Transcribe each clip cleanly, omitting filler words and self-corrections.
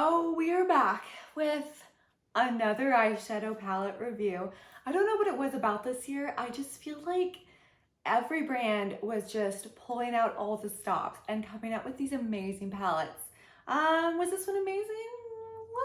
Oh, we are back with another eyeshadow palette review. I don't know what it was about this year. I just feel like every brand was just pulling out all the stops and coming out with these amazing palettes. Was this one amazing?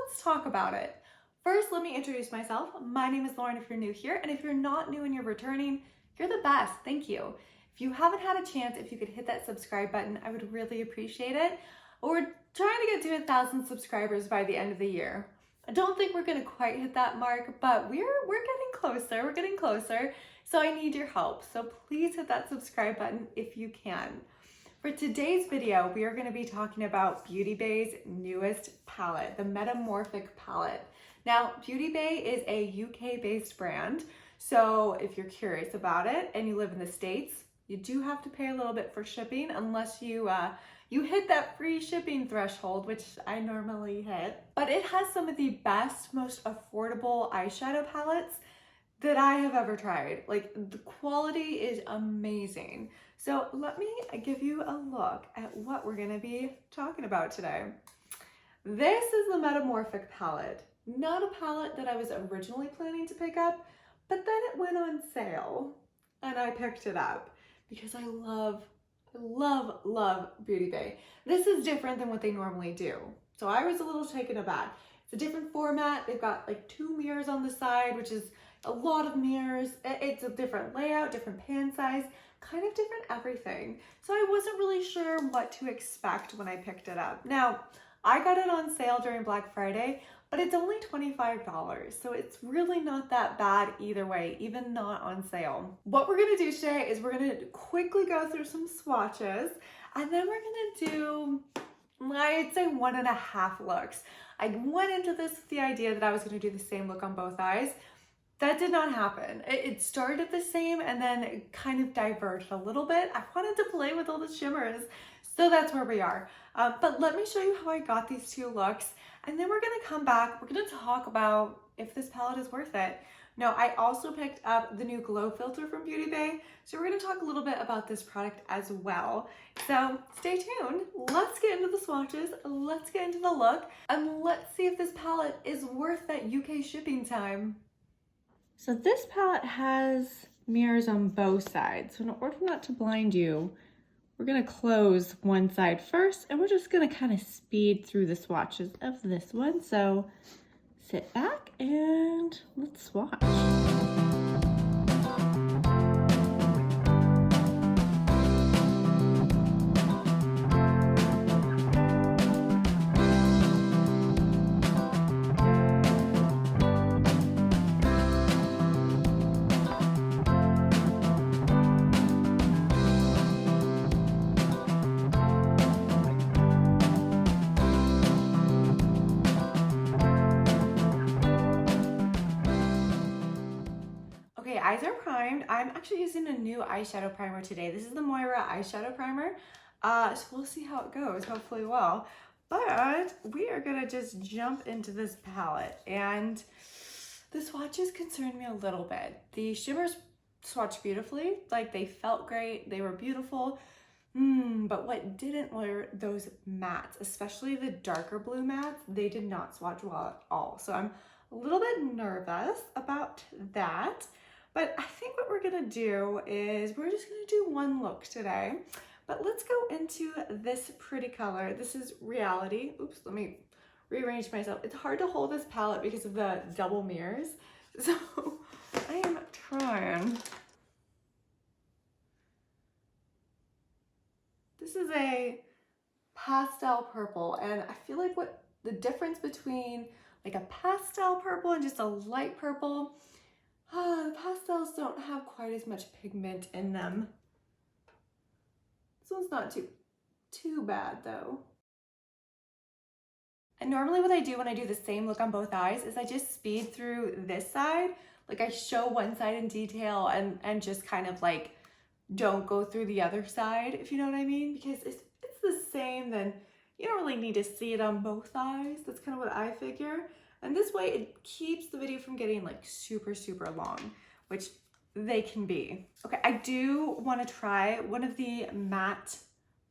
Let's talk about it. First, let me introduce myself. My name is Lauren if you're new here, and if you're not new and you're returning, you're the best. Thank you. If you haven't had a chance, if you could hit that subscribe button, I would really appreciate it. We're trying to get to 1,000 subscribers by the end of the year. I don't think we're gonna quite hit that mark, but we're getting closer. We're getting closer. So I need your help. So please hit that subscribe button if you can. For today's video, we are going to be talking about Beauty Bay's newest palette, the Metamorphic Palette. Now, Beauty Bay is a UK-based brand, so if you're curious about it and you live in the States, you do have to pay a little bit for shipping unless you hit that free shipping threshold, which I normally hit. But it has some of the best, most affordable eyeshadow palettes that I have ever tried. Like, the quality is amazing. So let me give you a look at what we're gonna be talking about today. This is the Metamorphic Palette. Not a palette that I was originally planning to pick up, but then it went on sale and I picked it up because I love Beauty Bay. This is different than what they normally do. So I was a little taken aback. It's a different format. They've got like 2 mirrors on the side, which is a lot of mirrors. It's a different layout, different pan size, kind of different everything. So I wasn't really sure what to expect when I picked it up. Now, I got it on sale during Black Friday, but it's only $25. So it's really not that bad either way, even not on sale. What we're gonna do today is we're gonna quickly go through some swatches, and then we're gonna do, I'd say 1.5 looks. I went into this with the idea that I was gonna do the same look on both eyes. That did not happen. It started the same and then it kind of diverged a little bit. I wanted to play with all the shimmers, so that's where we are. But let me show you how I got these 2 looks, and then we're gonna come back. We're gonna talk about if this palette is worth it. Now, I also picked up the new glow filter from Beauty Bay, so we're gonna talk a little bit about this product as well. So stay tuned. Let's get into the swatches, let's get into the look, and let's see if this palette is worth that UK shipping time. So this palette has mirrors on both sides. So in order not to blind you, we're gonna close one side first, and we're just gonna kind of speed through the swatches of this one. So sit back and let's swatch. Okay, eyes are primed. I'm actually using a new eyeshadow primer today. This is the Moira eyeshadow primer. So we'll see how it goes, hopefully well. But we are gonna just jump into this palette, and the swatches concerned me a little bit. The shimmers swatched beautifully, like they felt great, they were beautiful. But what didn't were those mattes, especially the darker blue mattes. They did not swatch well at all. So I'm a little bit nervous about that. But I think what we're gonna do is we're just gonna do one look today. But let's go into this pretty color. This is Reality. Oops, let me rearrange myself. It's hard to hold this palette because of the double mirrors. So I am trying. This is a pastel purple, and I feel like what the difference between like a pastel purple and just a light purple, the pastels don't have quite as much pigment in them. This one's not too bad though. And normally what I do when I do the same look on both eyes is I just speed through this side. Like, I show one side in detail and just kind of like don't go through the other side, if you know what I mean. Because it's the same, then you don't really need to see it on both eyes. That's kind of what I figure. And this way it keeps the video from getting like super long, which they can be. Okay, I do want to try one of the matte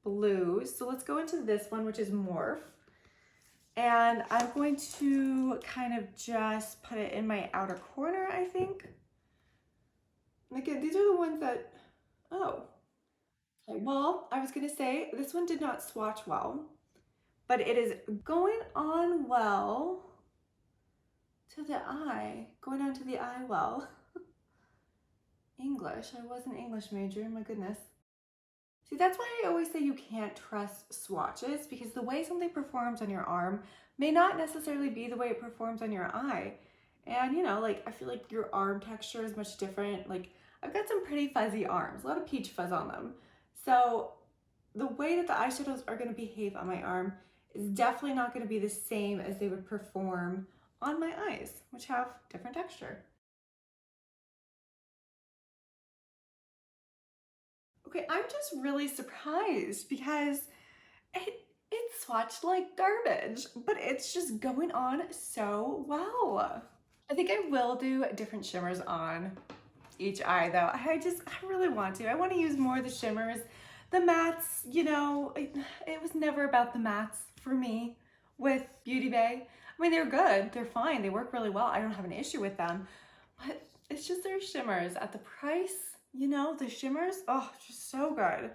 blues. So let's go into this one, which is Morph. And I'm going to kind of just put it in my outer corner, I think. And again, these are the ones that, oh, okay. Well, I was gonna say this one did not swatch well, but it is going on well to the eye, going on to the eye well. English, I was an English major, my goodness. See, that's why I always say you can't trust swatches, because the way something performs on your arm may not necessarily be the way it performs on your eye. And you know, like, I feel like your arm texture is much different. Like, I've got some pretty fuzzy arms, a lot of peach fuzz on them. So the way that the eyeshadows are going to behave on my arm is definitely not going to be the same as they would perform on my eyes, which have different texture. Okay, I'm just really surprised because it swatched like garbage, but it's just going on so well. I think I will do different shimmers on each eye though. I really want to. I want to use more of the shimmers. The mattes, you know, it was never about the mattes for me with Beauty Bay. I mean, they're good, they're fine, they work really well. I don't have an issue with them, but it's just their shimmers at the price, you know, the shimmers, oh, just so good.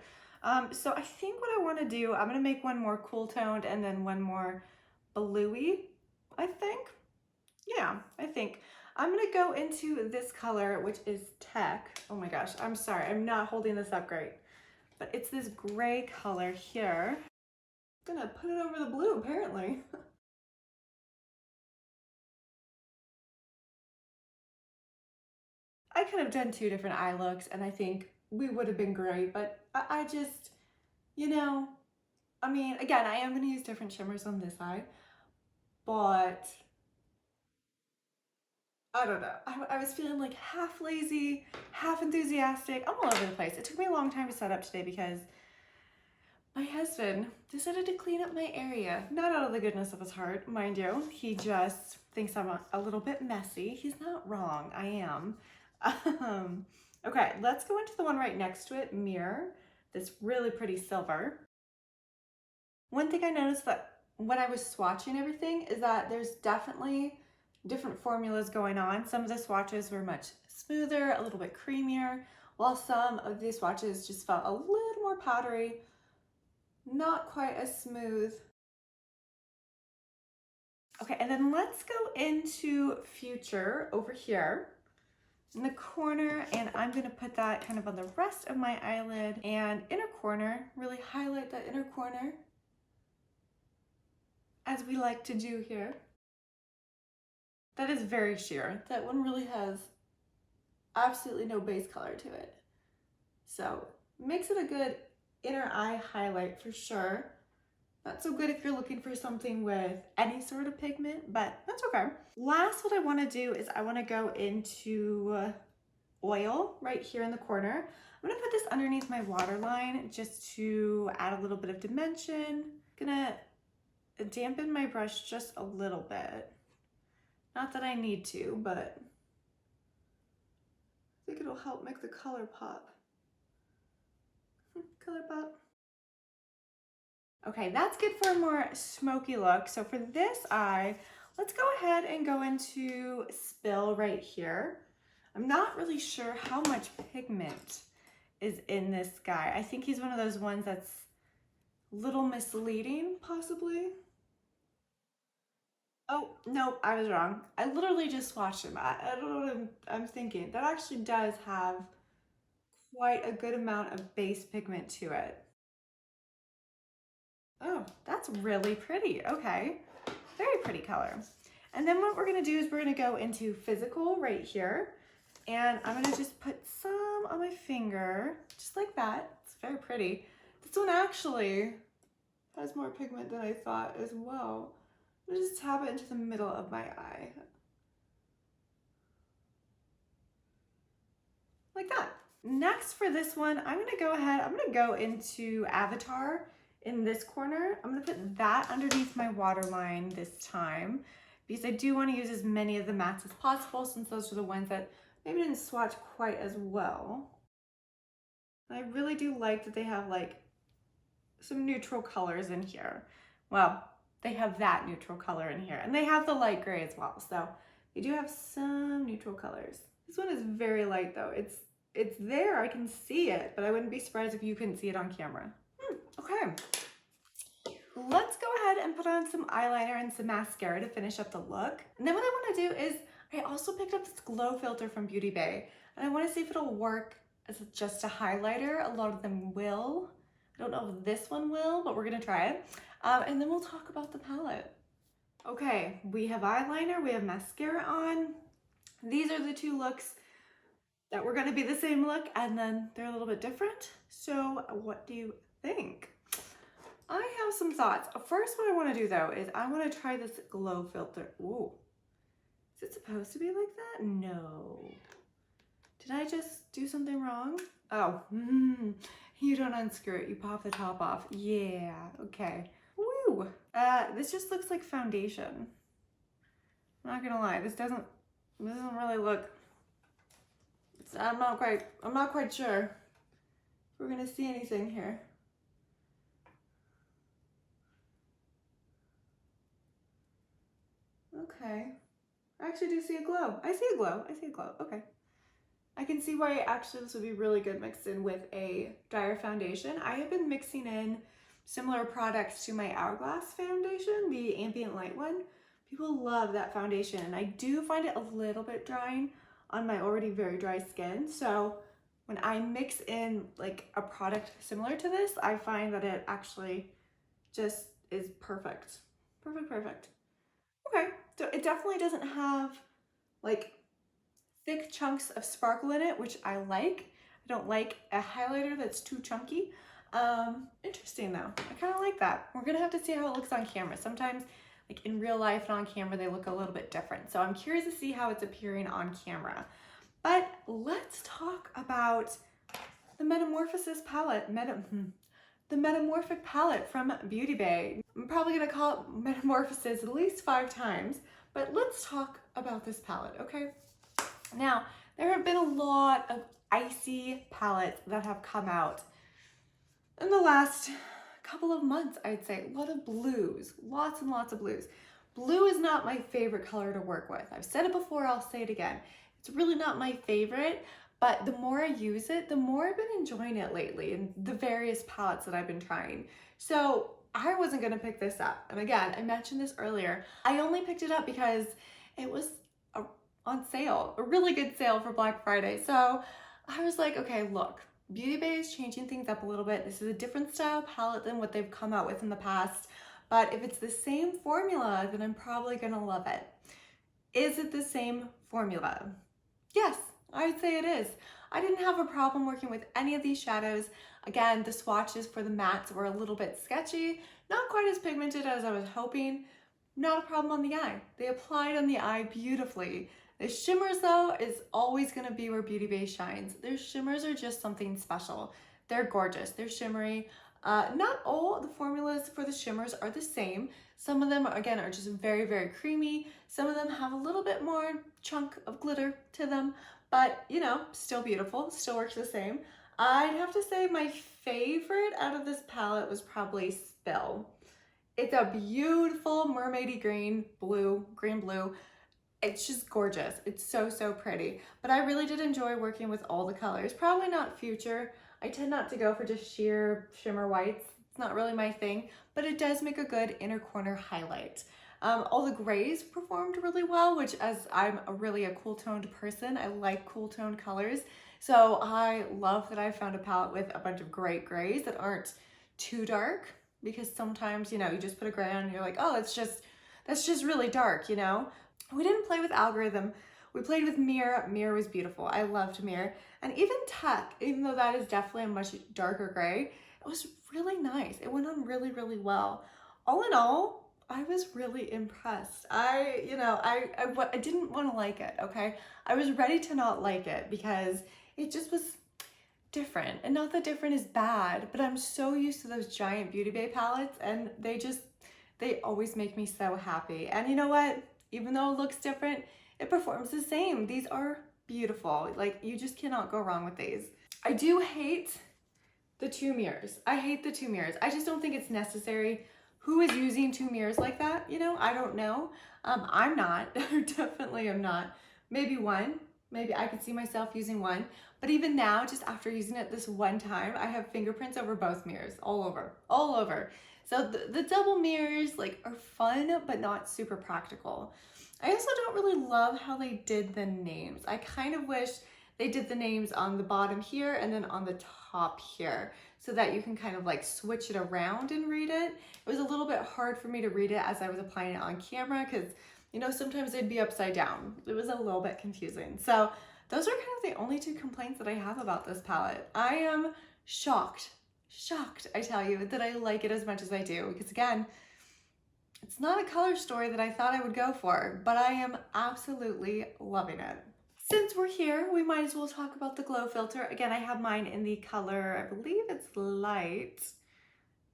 So I think what I want to do, I'm going to make one more cool toned and then one more bluey, I think. Yeah, I think. I'm going to go into this color, which is Tech. Oh my gosh, I'm sorry, I'm not holding this up great. But it's this gray color here. I'm going to put it over the blue, apparently. I could have done 2 different eye looks and I think we would have been great, but I just, you know, I mean, again, I am going to use different shimmers on this eye, but I don't know. I was feeling like half lazy, half enthusiastic. I'm all over the place. It took me a long time to set up today because my husband decided to clean up my area. Not out of the goodness of his heart, mind you. He just thinks I'm a little bit messy. He's not wrong. I am. Okay, let's go into the one right next to it, Mirror. This really pretty silver. One thing I noticed that when I was swatching everything is that there's definitely different formulas going on. Some of the swatches were much smoother, a little bit creamier, while some of these swatches just felt a little more powdery, not quite as smooth. Okay, and then let's go into Future over here in the corner, and I'm gonna put that kind of on the rest of my eyelid and inner corner, really highlight that inner corner as we like to do here. That is very sheer. That one really has absolutely no base color to it. So makes it a good inner eye highlight for sure. Not so good if you're looking for something with any sort of pigment, but that's okay. Last, what I want to do is I want to go into oil right here in the corner. I'm going to put this underneath my waterline just to add a little bit of dimension. I'm going to dampen my brush just a little bit. Not that I need to, but I think it'll help make the color pop. Color pop. Okay, that's good for a more smoky look. So for this eye, let's go ahead and go into Spill right here. I'm not really sure how much pigment is in this guy. I think he's one of those ones that's a little misleading, possibly. Oh, no, I was wrong. I literally just swatched him. I don't know what I'm thinking. That actually does have quite a good amount of base pigment to it. Oh, that's really pretty. Okay, very pretty color. And then what we're gonna do is we're gonna go into Physical right here. And I'm gonna just put some on my finger, just like that. It's very pretty. This one actually has more pigment than I thought as well. I'm gonna just tap it into the middle of my eye. Like that. Next for this one, I'm gonna go into Avatar in this corner. I'm gonna put that underneath my waterline this time because I do want to use as many of the mattes as possible since those are the ones that maybe didn't swatch quite as well. I really do like that they have like some neutral colors in here. Well, they have that neutral color in here. And they have the light gray as well. So they do have some neutral colors. This one is very light though. It's there, I can see it, but I wouldn't be surprised if you couldn't see it on camera. Okay. Let's go ahead and put on some eyeliner and some mascara to finish up the look. And then what I want to do is, I also picked up this glow filter from Beauty Bay, and I want to see if it'll work as just a highlighter. A lot of them will. I don't know if this one will, but we're going to try it. And then we'll talk about the palette. Okay, we have eyeliner, we have mascara on. These are the two looks that were going to be the same look, and then they're a little bit different. So what do you think? I have some thoughts. First, what I want to do though is I want to try this glow filter. Ooh, is it supposed to be like that? No. Did I just do something wrong? Oh, you don't unscrew it. You pop the top off. Yeah, okay. Woo. This just looks like foundation. I'm not gonna lie. This doesn't really look. I'm not quite sure if we're gonna see anything here. Okay. I actually do see a glow. I see a glow. I see a glow. Okay. I can see why actually this would be really good mixed in with a drier foundation. I have been mixing in similar products to my Hourglass foundation, the ambient light one. People love that foundation, and I do find it a little bit drying on my already very dry skin. So when I mix in like a product similar to this, I find that it actually just is perfect. Perfect. Okay, so it definitely doesn't have like thick chunks of sparkle in it, which I like. I don't like a highlighter that's too chunky. Interesting though. I kind of like that. We're gonna have to see how it looks on camera. Sometimes like in real life and on camera, they look a little bit different. So I'm curious to see how it's appearing on camera. But let's talk about the Metamorphosis palette. The Metamorphic palette from Beauty Bay. I'm probably gonna call it Metamorphosis at least 5 times, but let's talk about this palette, okay? Now, there have been a lot of icy palettes that have come out in the last couple of months, I'd say. A lot of blues, lots and lots of blues. Blue is not my favorite color to work with. I've said it before, I'll say it again. It's really not my favorite, but the more I use it, the more I've been enjoying it lately in the various palettes that I've been trying. So I wasn't gonna pick this up. And again, I mentioned this earlier. I only picked it up because it was on sale, a really good sale for Black Friday. So I was like, okay, look, Beauty Bay is changing things up a little bit. This is a different style palette than what they've come out with in the past. But if it's the same formula, then I'm probably gonna love it. Is it the same formula? Yes, I'd say it is. I didn't have a problem working with any of these shadows. Again, the swatches for the mattes were a little bit sketchy, not quite as pigmented as I was hoping. Not a problem on the eye. They applied on the eye beautifully. The shimmers though is always gonna be where Beauty Bay shines. Their shimmers are just something special. They're gorgeous, they're shimmery. Not all the formulas for the shimmers are the same. Some of them, again, are just very, very creamy. Some of them have a little bit more chunk of glitter to them, but you know, still beautiful, still works the same. I'd have to say my favorite out of this palette was probably Spill. It's a beautiful mermaidy green blue. It's just gorgeous. It's so, so pretty. But I really did enjoy working with all the colors. Probably not Future. I tend not to go for just sheer shimmer whites. It's not really my thing, but it does make a good inner corner highlight. All the grays performed really well, which as I'm really a cool toned person, I like cool toned colors. So I love that I found a palette with a bunch of great grays that aren't too dark, because sometimes, you know, you just put a gray on and you're like, oh, that's just really dark, you know? We didn't play with algorithm. We played with Mirror. Mirror was beautiful. I loved Mirror. And even Tech, even though that is definitely a much darker gray, it was really nice. It went on really, really well. All in all, I was really impressed. I didn't want to like it, okay? I was ready to not like it because it just was different. And not that different is bad, but I'm so used to those giant Beauty Bay palettes, and they always make me so happy. And you know what? Even though it looks different, it performs the same. These are beautiful. Like, you just cannot go wrong with these. I do hate the 2 mirrors. I hate the 2 mirrors. I just don't think it's necessary. who is using two mirrors like that? You know, I don't know. I'm not. Definitely am not. Maybe one. Maybe I could see myself using one. But even now, just after using it this one time, I have fingerprints over both mirrors, all over, all over. So the double mirrors like are fun, but not super practical. I also don't really love how they did the names. I kind of wish they did the names on the bottom here and then on the top here so that you can kind of like switch it around and read it. It was a little bit hard for me to read it as I was applying it on camera because, you know, sometimes they'd be upside down. It was a little bit confusing. So those are kind of the only two complaints that I have about this palette. I am shocked, I tell you, that I like it as much as I do because again, it's not a color story that I thought I would go for, but I am absolutely loving it. Since we're here, we might as well talk about the glow filter. Again, I have mine in the color, I believe it's light,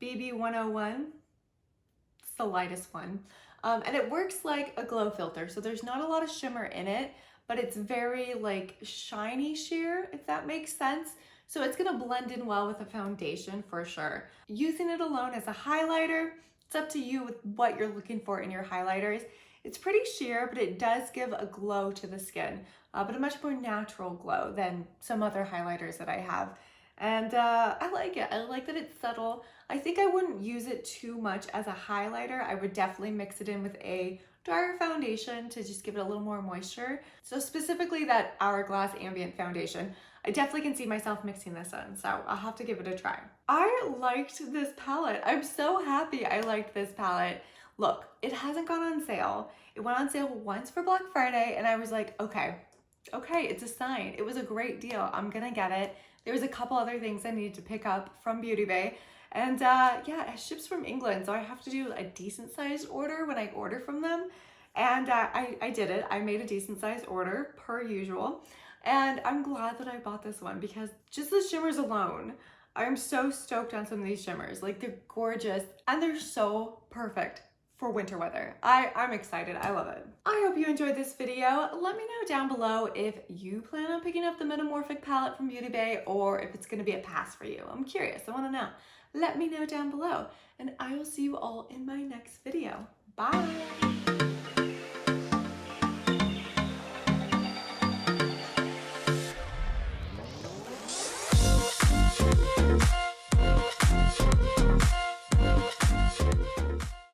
BB 101. It's the lightest one. And it works like a glow filter. So there's not a lot of shimmer in it, but it's very like shiny sheer, if that makes sense. So it's gonna blend in well with a foundation for sure. Using it alone as a highlighter, it's up to you with what you're looking for in your highlighters. It's pretty sheer, but it does give a glow to the skin, but a much more natural glow than some other highlighters that I have. And I like it. I like that it's subtle. I think I wouldn't use it too much as a highlighter. I would definitely mix it in with a drier foundation to just give it a little more moisture. So specifically that Hourglass Ambient Foundation, I definitely can see myself mixing this in, so I'll have to give it a try. I liked this palette. I'm so happy I liked this palette. Look, it hasn't gone on sale. It went on sale once for Black Friday, and I was like, okay, it's a sign. It was a great deal. I'm gonna get it. There was a couple other things I needed to pick up from Beauty Bay, and yeah, it ships from England, so I have to do a decent sized order when I order from them, and I did it. I made a decent sized order per usual. And I'm glad that I bought this one because just the shimmers alone, I'm so stoked on some of these shimmers. Like they're gorgeous and they're so perfect for winter weather. I'm excited. I love it. I hope you enjoyed this video. Let me know down below if you plan on picking up the Metamorphic palette from Beauty Bay or if it's going to be a pass for you. I'm curious. I want to know. Let me know down below and I will see you all in my next video. Bye.